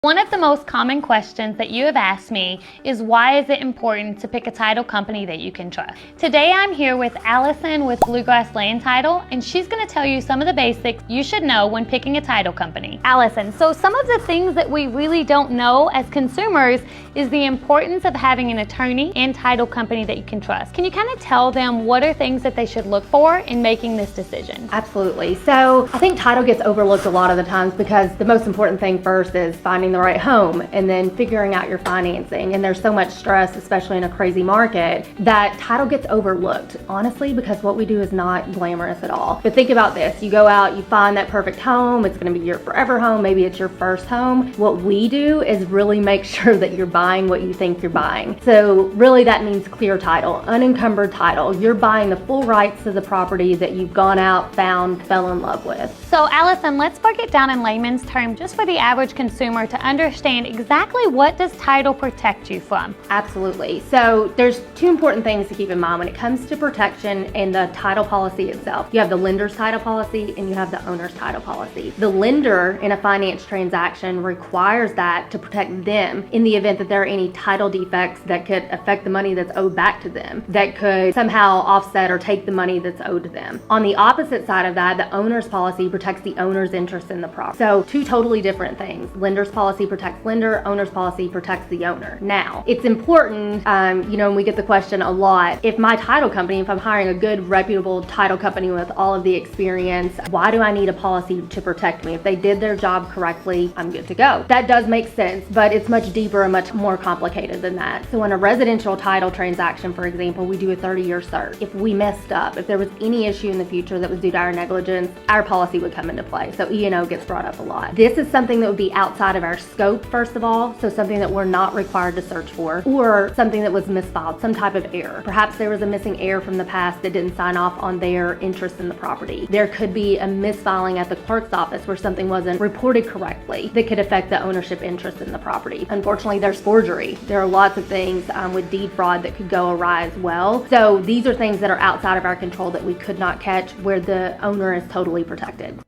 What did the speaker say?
One of the most common questions that you have asked me is, why is it important to pick a title company that you can trust? Today I'm here with Allison with Bluegrass Land Title, and she's going to tell you some of the basics you should know when picking a title company. Allison, so some of the things that we really don't know as consumers is the importance of having an attorney and title company that you can trust. Can you kind of tell them what are things that they should look for in making this decision? Absolutely. So I think title gets overlooked a lot of the times because the most important thing first is finding the right home and then figuring out your financing. And there's so much stress, especially in a crazy market, that title gets overlooked, honestly, because what we do is not glamorous at all. But think about this. You go out, you find that perfect home. It's going to be your forever home. Maybe it's your first home. What we do is really make sure that you're buying what you think you're buying. So really that means clear title, unencumbered title. You're buying the full rights to the property that you've gone out, found, fell in love with. So Allison, let's break it down in layman's terms just for the average consumer to understand exactly what does title protect you from. Absolutely. So there's two important things to keep in mind when it comes to protection and the title policy itself. You have the lender's title policy and you have the owner's title policy. The lender in a finance transaction requires that to protect them in the event that there are any title defects that could affect the money that's owed back to them, that could somehow offset or take the money that's owed to them. On the opposite side of that, the owner's policy protects the owner's interest in the property. So two totally different things. Lender's policy protects lender, owner's policy protects the owner. Now, it's important, and we get the question a lot, if my title company, if I'm hiring a good reputable title company with all of the experience, why do I need a policy to protect me? If they did their job correctly, I'm good to go. That does make sense, but it's much deeper and much more complicated than that. So in a residential title transaction, for example, we do a 30-year cert. If we messed up, if there was any issue in the future that was due to our negligence, our policy would come into play. So E&O gets brought up a lot. This is something that would be outside of our scope, first of all, so something that we're not required to search for, or something that was misfiled, some type of error. Perhaps there was a missing heir from the past that didn't sign off on their interest in the property. There could be a misfiling at the clerk's office where something wasn't reported correctly that could affect the ownership interest in the property. Unfortunately, there's forgery. There are lots of things with deed fraud that could go awry as well. So these are things that are outside of our control that we could not catch, where the owner is totally protected.